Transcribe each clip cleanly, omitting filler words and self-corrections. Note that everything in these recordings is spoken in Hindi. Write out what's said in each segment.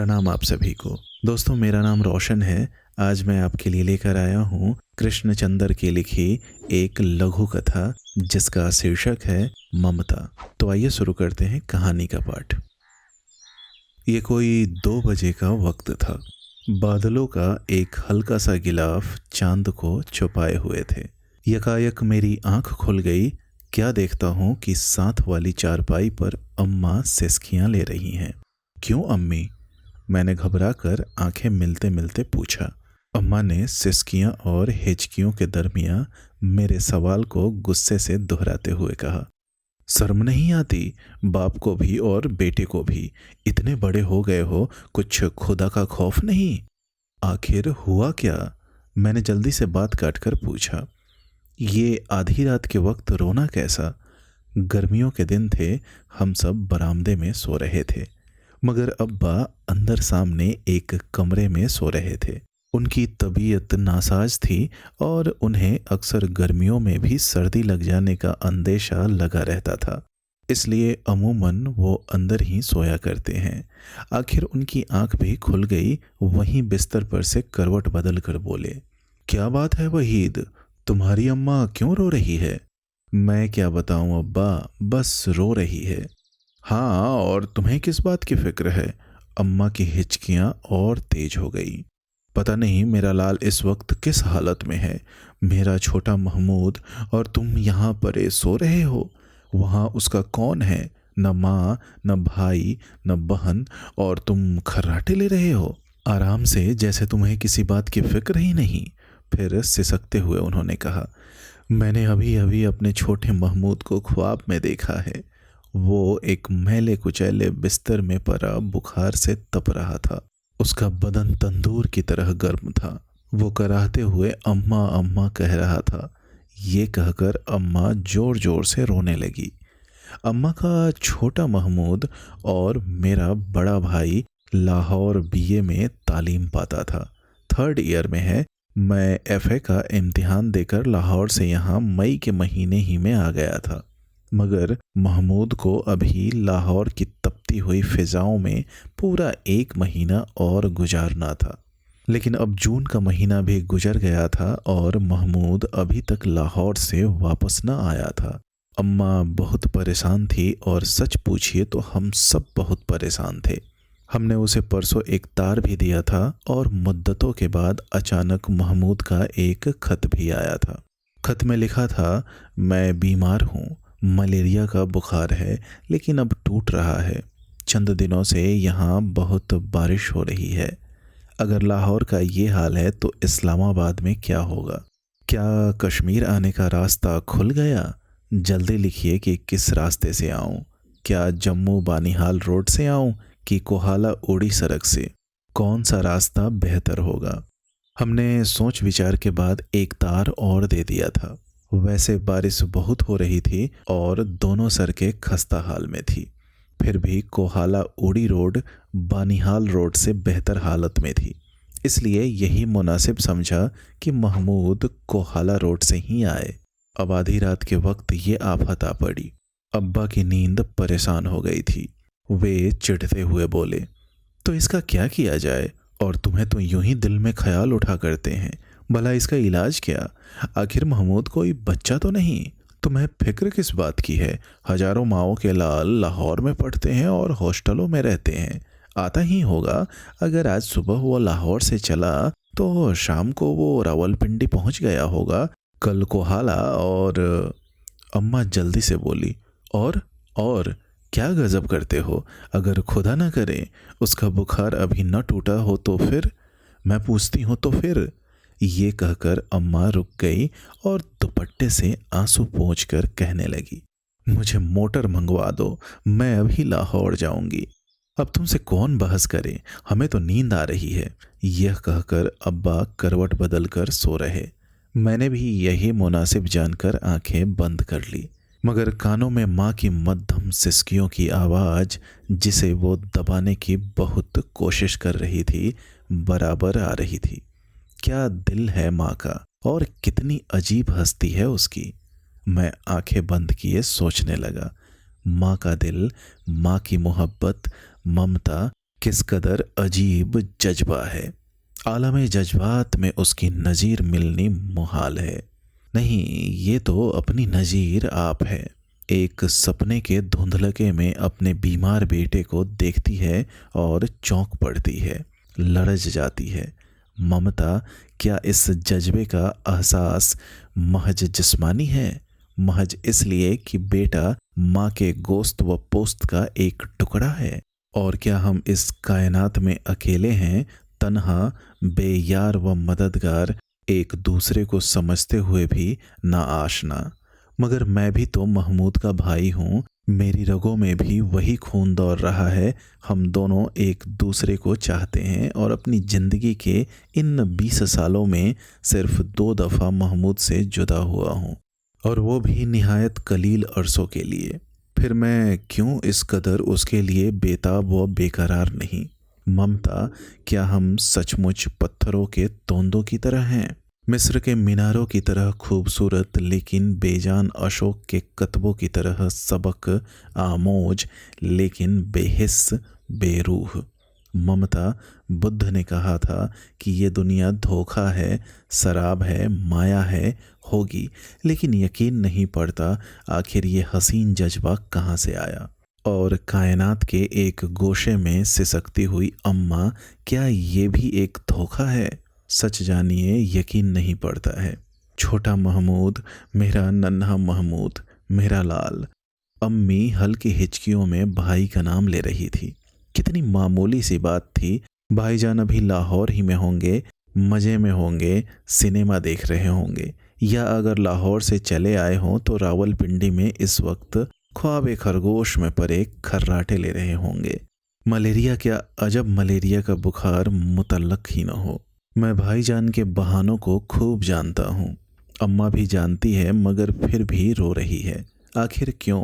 प्रणाम आप सभी को। दोस्तों, मेरा नाम रोशन है। आज मैं आपके लिए लेकर आया हूँ कृष्णचंद्र की लिखी एक लघु कथा जिसका शीर्षक है ममता। तो आइए शुरू करते हैं कहानी का पाठ। ये कोई 2 बजे का वक्त था। बादलों का एक हल्का सा गिलाफ चांद को छुपाए हुए थे। यकायक मेरी आंख खुल गई। क्या देखता हूँ कि साथ वाली चारपाई पर अम्मा सिसकियाँ ले रही हैं। क्यों अम्मी? मैंने घबरा कर आंखें मिलते मिलते पूछा। अम्मा ने सिसकियां और हिचकियों के दरमियान मेरे सवाल को गुस्से से दोहराते हुए कहा, शर्म नहीं आती? बाप को भी और बेटे को भी। इतने बड़े हो गए हो, कुछ खुदा का खौफ नहीं? आखिर हुआ क्या? मैंने जल्दी से बात काटकर पूछा। ये आधी रात के वक्त रोना कैसा? गर्मियों के दिन थे, हम सब बरामदे में सो रहे थे, मगर अब्बा अंदर सामने एक कमरे में सो रहे थे। उनकी तबीयत नासाज थी और उन्हें अक्सर गर्मियों में भी सर्दी लग जाने का अंदेशा लगा रहता था, इसलिए अमूमन वो अंदर ही सोया करते हैं। आखिर उनकी आंख भी खुल गई। वहीं बिस्तर पर से करवट बदल कर बोले, क्या बात है वहीद, तुम्हारी अम्मा क्यों रो रही है? मैं क्या बताऊं अब्बा, बस रो रही है। हाँ, और तुम्हें किस बात की फिक्र है? अम्मा की हिचकियां और तेज हो गई। पता नहीं मेरा लाल इस वक्त किस हालत में है। मेरा छोटा महमूद, और तुम यहाँ परे सो रहे हो। वहाँ उसका कौन है? न माँ, न भाई, न बहन, और तुम खर्राटे ले रहे हो आराम से, जैसे तुम्हें किसी बात की फिक्र ही नहीं। फिर सिसकते हुए उन्होंने कहा, मैंने अभी अभी अपने छोटे महमूद को ख्वाब में देखा है। वो एक मैले कुचैले बिस्तर में पड़ा बुखार से तप रहा था। उसका बदन तंदूर की तरह गर्म था। वो कराहते हुए अम्मा अम्मा कह रहा था। ये कहकर अम्मा जोर जोर से रोने लगी। अम्मा का छोटा महमूद और मेरा बड़ा भाई लाहौर बीए में तालीम पाता था। 3rd ईयर में है। मैं एफए का इम्तिहान देकर लाहौर से यहाँ मई के महीने ही में आ गया था, मगर महमूद को अभी लाहौर की तपती हुई फिजाओं में पूरा 1 महीना और गुजारना था। लेकिन अब जून का महीना भी गुजर गया था और महमूद अभी तक लाहौर से वापस न आया था। अम्मा बहुत परेशान थी और सच पूछिए तो हम सब बहुत परेशान थे। हमने उसे परसों एक तार भी दिया था और मुद्दतों के बाद अचानक महमूद का एक खत भी आया था। खत में लिखा था, मैं बीमार हूँ, मलेरिया का बुखार है, लेकिन अब टूट रहा है। चंद दिनों से यहाँ बहुत बारिश हो रही है। अगर लाहौर का ये हाल है तो इस्लामाबाद में क्या होगा? क्या कश्मीर आने का रास्ता खुल गया? जल्दी लिखिए कि किस रास्ते से आऊँ। क्या जम्मू बानिहाल रोड से आऊँ कि कोहाला ओडी सड़क से? कौन सा रास्ता बेहतर होगा? हमने सोच विचार के बाद एक तार और दे दिया था। वैसे बारिश बहुत हो रही थी और दोनों सड़कें खस्ता हाल में थी। फिर भी कोहाला ओडी रोड बानिहाल रोड से बेहतर हालत में थी, इसलिए यही मुनासिब समझा कि महमूद कोहाला रोड से ही आए। अब आधी रात के वक्त ये आफत आ पड़ी। अब्बा की नींद परेशान हो गई थी। वे चिढ़ते हुए बोले, तो इसका क्या किया जाए? और तुम्हें तो यूं ही दिल में ख्याल उठा करते हैं, भला इसका इलाज क्या? आखिर महमूद कोई बच्चा तो नहीं। तुम्हें फिक्र किस बात की है? हजारों माओं के लाल लाहौर में पढ़ते हैं और हॉस्टलों में रहते हैं। आता ही होगा। अगर आज सुबह वो लाहौर से चला तो शाम को वो रावलपिंडी पहुंच गया होगा, कल कोहाला। और अम्मा जल्दी से बोली, और क्या गजब करते हो? अगर खुदा ना करे उसका बुखार अभी न टूटा हो तो फिर? मैं पूछती हूँ तो फिर? ये कहकर अम्मा रुक गई और दुपट्टे से आंसू पोंछकर कहने लगी, मुझे मोटर मंगवा दो, मैं अभी लाहौर जाऊंगी। अब तुमसे कौन बहस करे, हमें तो नींद आ रही है। यह कहकर अब्बा करवट बदल कर सो रहे। मैंने भी यही मुनासिब जानकर आंखें बंद कर ली, मगर कानों में माँ की मध्यम सिसकियों की आवाज़, जिसे वो दबाने की बहुत कोशिश कर रही थी, बराबर आ रही थी। क्या दिल है माँ का, और कितनी अजीब हस्ती है उसकी। मैं आंखें बंद किए सोचने लगा। माँ का दिल, माँ की मोहब्बत, ममता किस कदर अजीब जज्बा है। आलम जज्बात में उसकी नज़ीर मिलनी मुहाल है। नहीं, ये तो अपनी नज़ीर आप है। एक सपने के धुंधलके में अपने बीमार बेटे को देखती है और चौंक पड़ती है, लरज जाती है। ममता, क्या इस जज्बे का एहसास महज जिस्मानी है, महज इसलिए कि बेटा माँ के गोश्त व पोस्त का एक टुकड़ा है? और क्या हम इस कायनात में अकेले हैं, तन्हा, बेयार व मददगार, एक दूसरे को समझते हुए भी ना आशना? मगर मैं भी तो महमूद का भाई हूँ, मेरी रगों में भी वही खून दौड़ रहा है। हम दोनों एक दूसरे को चाहते हैं और अपनी ज़िंदगी के इन 20 सालों में सिर्फ 2 दफ़ा महमूद से जुदा हुआ हूँ, और वो भी निहायत कलील अरसों के लिए। फिर मैं क्यों इस कदर उसके लिए बेताब व बेकरार नहीं? ममता, क्या हम सचमुच पत्थरों के तोंदों की तरह हैं, मिस्र के मीनारों की तरह खूबसूरत लेकिन बेजान, अशोक के कतबों की तरह सबक आमोज लेकिन बेहिस बेरूह? ममता, बुद्ध ने कहा था कि ये दुनिया धोखा है, शराब है, माया है, होगी, लेकिन यकीन नहीं पड़ता आखिर ये हसीन जज्बा कहाँ से आया। और कायनात के एक गोशे में सिसकती हुई अम्मा, क्या ये भी एक धोखा है? सच जानिए, यकीन नहीं पड़ता है। छोटा महमूद, मेरा नन्हा महमूद, मेरा लाल। अम्मी हल्की हिचकियों में भाई का नाम ले रही थी। कितनी मामूली सी बात थी। भाईजान अभी लाहौर ही में होंगे, मज़े में होंगे, सिनेमा देख रहे होंगे, या अगर लाहौर से चले आए हों तो रावलपिंडी में इस वक्त ख्वाब खरगोश में परे खर्राटे ले रहे होंगे। मलेरिया, क्या अजब मलेरिया का बुखार मुतल्लक ही न हो। मैं भाईजान के बहानों को खूब जानता हूँ। अम्मा भी जानती है, मगर फिर भी रो रही है। आखिर क्यों?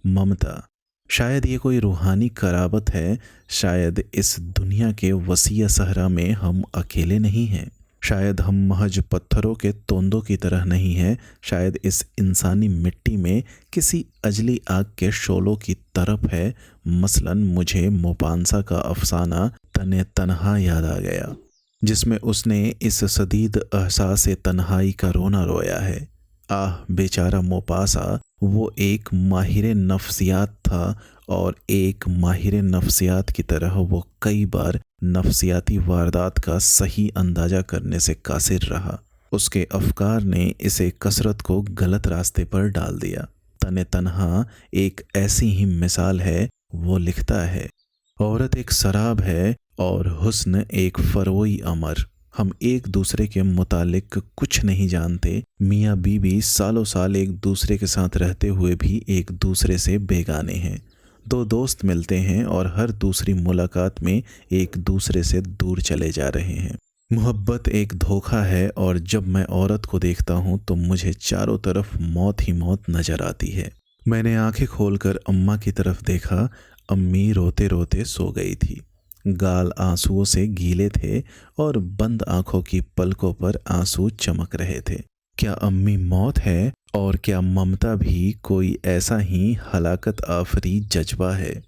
ममता, शायद ये कोई रूहानी कराबत है। शायद इस दुनिया के वसीय सहरा में हम अकेले नहीं हैं। शायद हम महज पत्थरों के तोंदों की तरह नहीं हैं। शायद इस इंसानी मिट्टी में किसी अजली आग के शोलों की तरफ है। मसलन मुझे मोपांसा का अफसाना तने तन्हा याद आ गया, जिसमें उसने इस सदीद एहसास तन्हाई का रोना रोया है। आह बेचारा मोपासा, वो एक माहिर नफ्सियात था, और एक माहिर नफ्सियात की तरह वो कई बार नफ्सियाती वारदात का सही अंदाजा करने से कासिर रहा। उसके अफकार ने इसे कसरत को गलत रास्ते पर डाल दिया। तने तन्हा एक ऐसी ही मिसाल है। वो लिखता है, औरत एक शराब है और हुस्न एक फरोई अमर। हम एक दूसरे के मुतालिक कुछ नहीं जानते। मियाँ बीवी सालों साल एक दूसरे के साथ रहते हुए भी एक दूसरे से बेगाने हैं। 2 दोस्त मिलते हैं और हर दूसरी मुलाकात में एक दूसरे से दूर चले जा रहे हैं। मोहब्बत एक धोखा है, और जब मैं औरत को देखता हूँ तो मुझे चारों तरफ मौत ही मौत नजर आती है। मैंने आंखें खोलकर अम्मा की तरफ देखा। अम्मी रोते रोते सो गई थी। गाल आंसुओं से गीले थे और बंद आंखों की पलकों पर आंसू चमक रहे थे। क्या अम्मी मौत है, और क्या ममता भी कोई ऐसा ही हलाकत आफरी जज्बा है?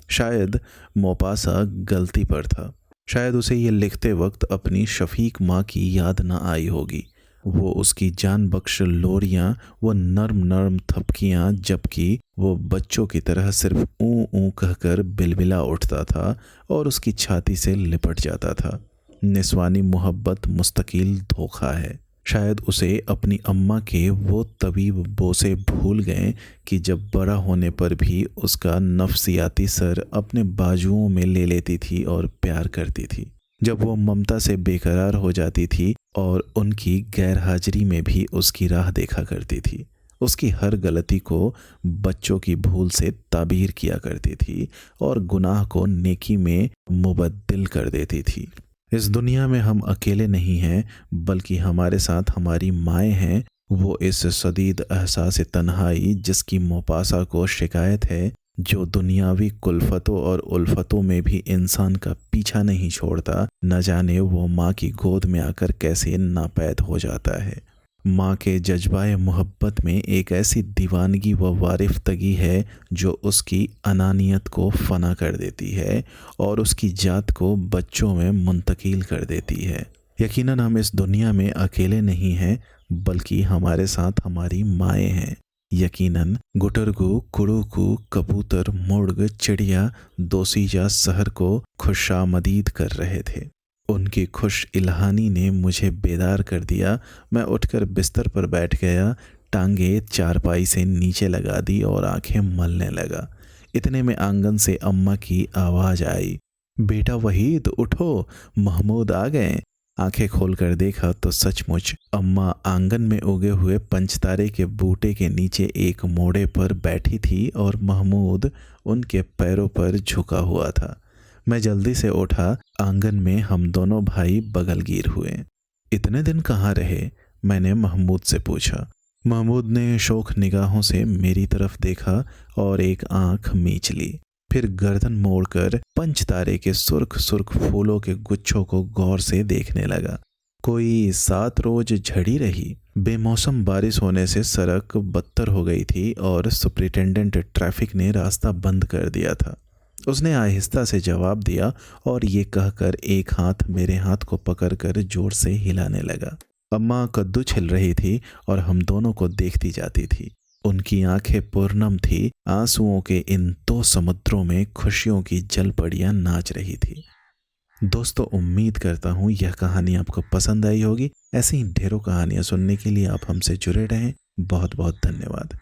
शायद मोपासा गलती पर था। शायद उसे ये लिखते वक्त अपनी शफीक माँ की याद न आई होगी। वो उसकी जान बख्श लोरियां, वो नर्म नर्म थपकियां, जबकि वो बच्चों की तरह सिर्फ ऊँ ऊँ कहकर बिलबिला उठता था और उसकी छाती से लिपट जाता था। निस्वानी मोहब्बत मुस्तकिल धोखा है। शायद उसे अपनी अम्मा के वो तवीब बोसे भूल गए कि जब बड़ा होने पर भी उसका नफ्सियाती सर अपने बाजुओं में ले लेती थी और प्यार करती थी। जब वो ममता से बेकरार हो जाती थी और उनकी गैर हाजिरी में भी उसकी राह देखा करती थी। उसकी हर गलती को बच्चों की भूल से ताबीर किया करती थी और गुनाह को नेकी में मुबद्दिल कर देती थी। इस दुनिया में हम अकेले नहीं हैं, बल्कि हमारे साथ हमारी माएँ हैं। वो इस सदीद एहसास तन्हाई जिसकी मोपासा को शिकायत है, जो दुनियावी कुल्फतों और उल्फतों में भी इंसान का पीछा नहीं छोड़ता, न जाने वो माँ की गोद में आकर कैसे नापैद हो जाता है। माँ के जज्बाए मोहब्बत में एक ऐसी दीवानगी व वारिफ्तगी है जो उसकी अनानियत को फना कर देती है और उसकी जात को बच्चों में मुंतकिल कर देती है। यकीनन हम इस दुनिया में अकेले नहीं हैं, बल्कि हमारे साथ हमारी माएँ हैं। यकीनन गुटरगु, कुड़ूकू, कबूतर, मुर्ग, चिड़िया दोसीजा शहर को खुशामदीद कर रहे थे। उनकी खुश इल्हानी ने मुझे बेदार कर दिया। मैं उठकर बिस्तर पर बैठ गया, टांगे चारपाई से नीचे लगा दी और आंखें मलने लगा। इतने में आंगन से अम्मा की आवाज़ आई, बेटा वहीद उठो, महमूद आ गए। आंखें खोलकर देखा तो सचमुच अम्मा आंगन में उगे हुए पंचतारे के बूटे के नीचे एक मोड़े पर बैठी थी और महमूद उनके पैरों पर झुका हुआ था। मैं जल्दी से उठा। आंगन में हम दोनों भाई बगलगीर हुए। इतने दिन कहाँ रहे? मैंने महमूद से पूछा। महमूद ने शोक निगाहों से मेरी तरफ देखा और एक आंख मींच ली, फिर गर्दन मोड़कर पंचतारे के सुर्ख सुर्ख फूलों के गुच्छों को गौर से देखने लगा। कोई 7 रोज झड़ी रही। बेमौसम बारिश होने से सड़क बदतर हो गई थी और सुपरिटेंडेंट ट्रैफिक ने रास्ता बंद कर दिया था। उसने आहिस्ता से जवाब दिया और ये कहकर एक हाथ मेरे हाथ को पकड़कर जोर से हिलाने लगा। अम्मा कद्दू छिल रही थी और हम दोनों को देखती जाती थी। उनकी आंखें पूर्णम थी। आंसुओं के इन 2 समुद्रों में खुशियों की जलपड़ियां नाच रही थी। दोस्तों, उम्मीद करता हूँ यह कहानी आपको पसंद आई होगी। ऐसी ही ढेरों कहानियां सुनने के लिए आप हमसे जुड़े रहें। बहुत बहुत धन्यवाद।